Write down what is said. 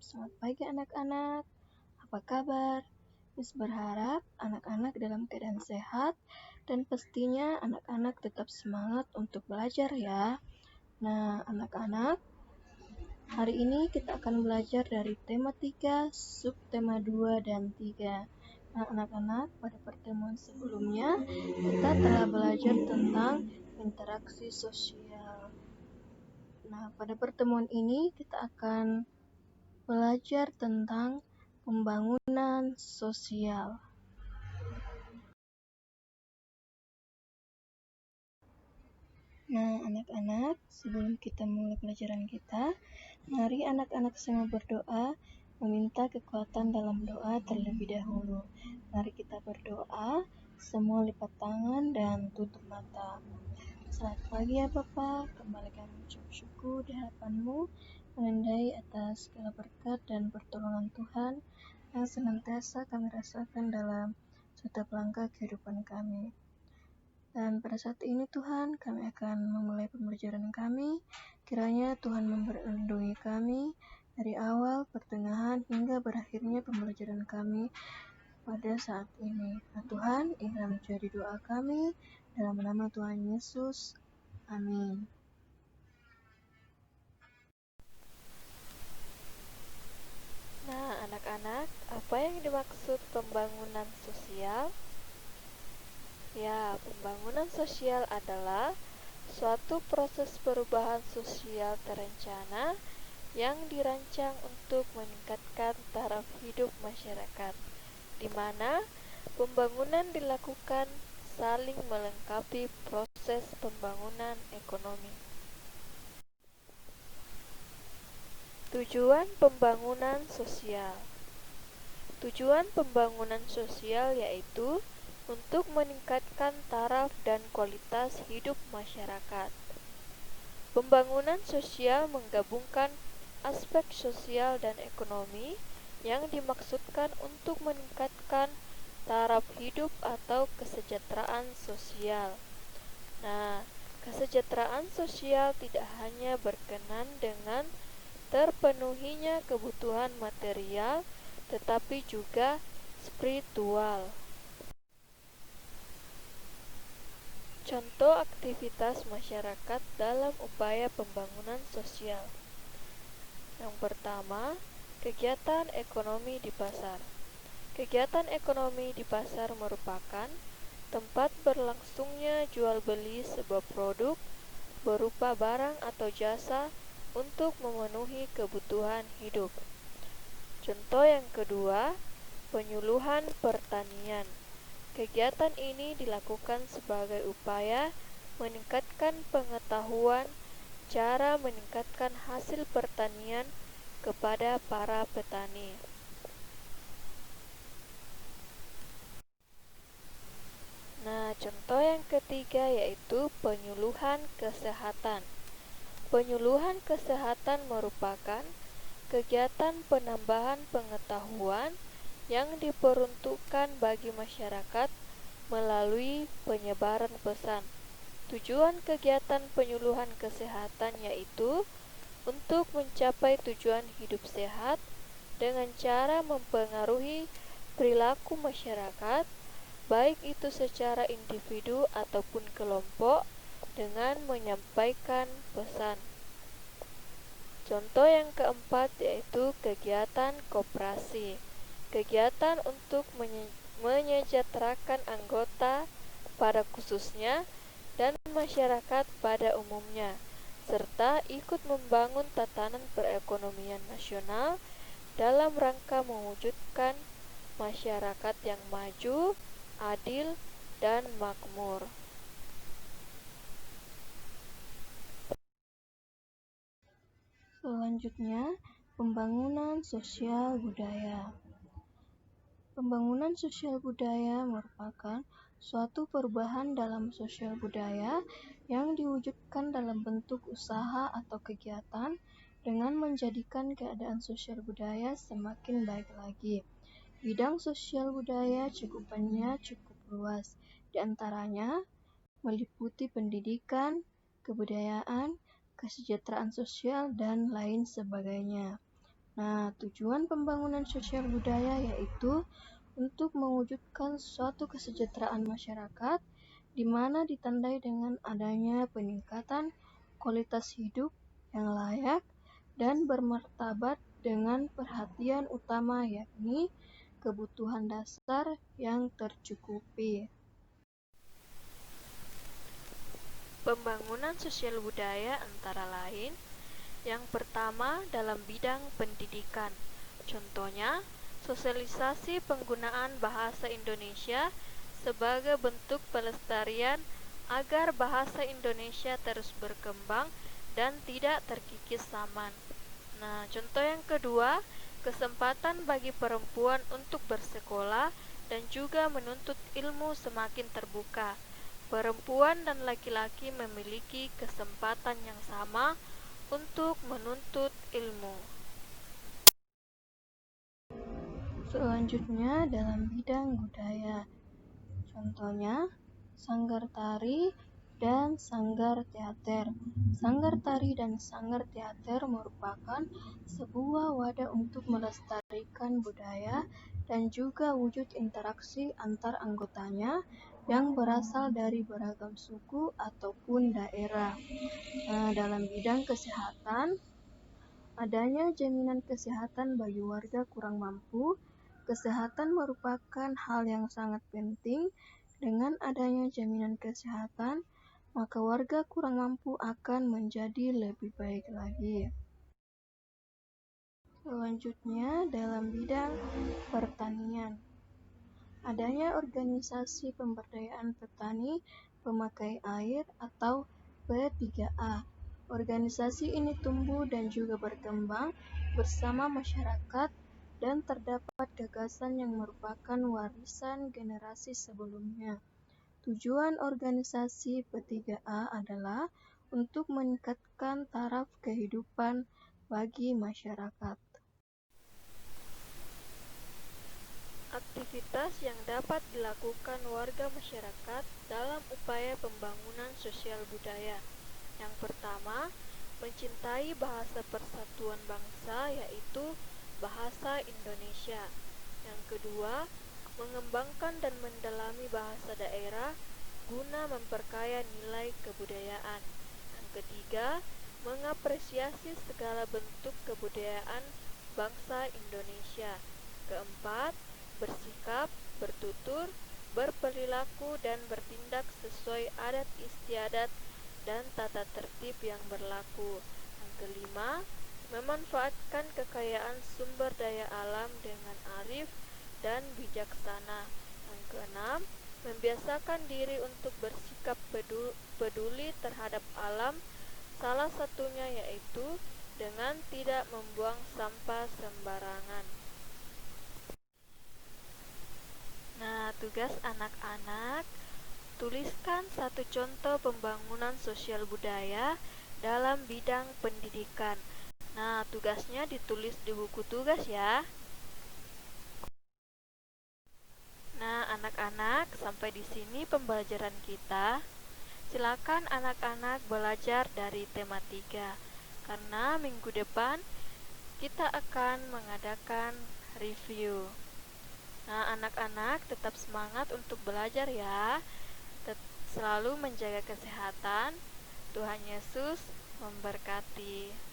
Selamat pagi anak-anak, apa kabar? Miss berharap anak-anak dalam keadaan sehat dan pastinya anak-anak tetap semangat untuk belajar ya. Nah anak-anak, hari ini kita akan belajar dari tema 3, subtema 2 dan 3. Nah anak-anak, pada pertemuan sebelumnya kita telah belajar tentang interaksi sosial. Nah pada pertemuan ini kita akan belajar tentang pembangunan sosial. Nah, anak-anak, sebelum kita mulai pelajaran kita, mari anak-anak semua berdoa, meminta kekuatan dalam doa terlebih dahulu. Mari kita berdoa, semua lipat tangan dan tutup mata. Selamat pagi ya Bapak, kembali kami ucap syukur di hadapan-Mu, menandai atas segala berkat dan pertolongan Tuhan yang senantiasa kami rasakan dalam setiap langkah kehidupan kami. Dan pada saat ini Tuhan, kami akan memulai pembelajaran kami. Kiranya Tuhan melindungi kami dari awal, pertengahan, hingga berakhirnya pembelajaran kami pada saat ini. Nah Tuhan, inilah menjadi doa kami dalam nama Tuhan Yesus. Amin. Nah, anak-anak, apa yang dimaksud pembangunan sosial? Ya, pembangunan sosial adalah suatu proses perubahan sosial terencana yang dirancang untuk meningkatkan taraf hidup masyarakat, di mana pembangunan dilakukan saling melengkapi proses pembangunan ekonomi. Tujuan pembangunan sosial. Tujuan pembangunan sosial yaitu untuk meningkatkan taraf dan kualitas hidup masyarakat. Pembangunan sosial menggabungkan aspek sosial dan ekonomi yang dimaksudkan untuk meningkatkan taraf hidup atau kesejahteraan sosial. Nah, kesejahteraan sosial tidak hanya berkenan dengan terpenuhinya kebutuhan material, tetapi juga spiritual. Contoh aktivitas masyarakat dalam upaya pembangunan sosial. Yang pertama, kegiatan ekonomi di pasar. Kegiatan ekonomi di pasar merupakan tempat berlangsungnya jual beli sebuah produk berupa barang atau jasa untuk memenuhi kebutuhan hidup. Contoh yang kedua, penyuluhan pertanian. Kegiatan ini dilakukan sebagai upaya meningkatkan pengetahuan cara meningkatkan hasil pertanian kepada para petani. Nah, contoh yang ketiga yaitu penyuluhan kesehatan. Penyuluhan kesehatan merupakan kegiatan penambahan pengetahuan yang diperuntukkan bagi masyarakat melalui penyebaran pesan. Tujuan kegiatan penyuluhan kesehatan yaitu untuk mencapai tujuan hidup sehat dengan cara mempengaruhi perilaku masyarakat, baik itu secara individu ataupun kelompok, dengan menyampaikan pesan. Contoh yang keempat yaitu kegiatan koperasi. Kegiatan untuk menyejahterakan anggota pada khususnya dan masyarakat pada umumnya, serta ikut membangun tatanan perekonomian nasional dalam rangka mewujudkan masyarakat yang maju, adil, dan makmur. Selanjutnya, pembangunan sosial budaya. Pembangunan sosial budaya merupakan suatu perubahan dalam sosial budaya yang diwujudkan dalam bentuk usaha atau kegiatan dengan menjadikan keadaan sosial budaya semakin baik lagi. Bidang sosial budaya cakupannya cukup luas, di antaranya meliputi pendidikan, kebudayaan, kesejahteraan sosial, dan lain sebagainya. Nah, tujuan pembangunan sosial budaya yaitu untuk mewujudkan suatu kesejahteraan masyarakat di mana ditandai dengan adanya peningkatan kualitas hidup yang layak dan bermartabat dengan perhatian utama yakni kebutuhan dasar yang tercukupi. Pembangunan sosial budaya antara lain yang pertama dalam bidang pendidikan. Contohnya, sosialisasi penggunaan bahasa Indonesia sebagai bentuk pelestarian agar bahasa Indonesia terus berkembang dan tidak terkikis zaman. Nah, contoh yang kedua, kesempatan bagi perempuan untuk bersekolah dan juga menuntut ilmu semakin terbuka. Perempuan dan laki-laki memiliki kesempatan yang sama untuk menuntut ilmu. Selanjutnya dalam bidang budaya. Contohnya, sanggar tari dan sanggar teater. Sanggar tari dan sanggar teater merupakan sebuah wadah untuk melestarikan budaya dan juga wujud interaksi antar anggotanya yang berasal dari beragam suku ataupun daerah. Nah, dalam bidang kesehatan, adanya jaminan kesehatan bagi warga kurang mampu. Kesehatan merupakan hal yang sangat penting. Dengan adanya jaminan kesehatan, maka warga kurang mampu akan menjadi lebih baik lagi. Selanjutnya, dalam bidang pertanian, adanya organisasi pemberdayaan petani pemakai air atau P3A. Organisasi ini tumbuh dan juga berkembang bersama masyarakat dan terdapat gagasan yang merupakan warisan generasi sebelumnya. Tujuan organisasi P3A adalah untuk meningkatkan taraf kehidupan bagi masyarakat. Aktivitas yang dapat dilakukan warga masyarakat dalam upaya pembangunan sosial budaya. Yang pertama, mencintai bahasa persatuan bangsa yaitu bahasa Indonesia. Yang kedua, mengembangkan dan mendalami bahasa daerah guna memperkaya nilai kebudayaan. Yang ketiga, mengapresiasi segala bentuk kebudayaan bangsa Indonesia. Keempat, bersikap, bertutur, berperilaku dan bertindak sesuai adat istiadat dan tata tertib yang berlaku. Yang kelima, memanfaatkan kekayaan sumber daya alam dengan arif dan bijaksana. Yang keenam, membiasakan diri untuk bersikap peduli terhadap alam, salah satunya yaitu dengan tidak membuang sampah sembarangan. Nah, tugas anak-anak, tuliskan satu contoh pembangunan sosial budaya dalam bidang pendidikan. Nah, tugasnya ditulis di buku tugas ya. Nah, anak-anak, sampai di sini pembelajaran kita. Silakan anak-anak belajar dari tema 3, karena minggu depan kita akan mengadakan review. Nah, anak-anak tetap semangat untuk belajar ya. Selalu menjaga kesehatan. Tuhan Yesus memberkati.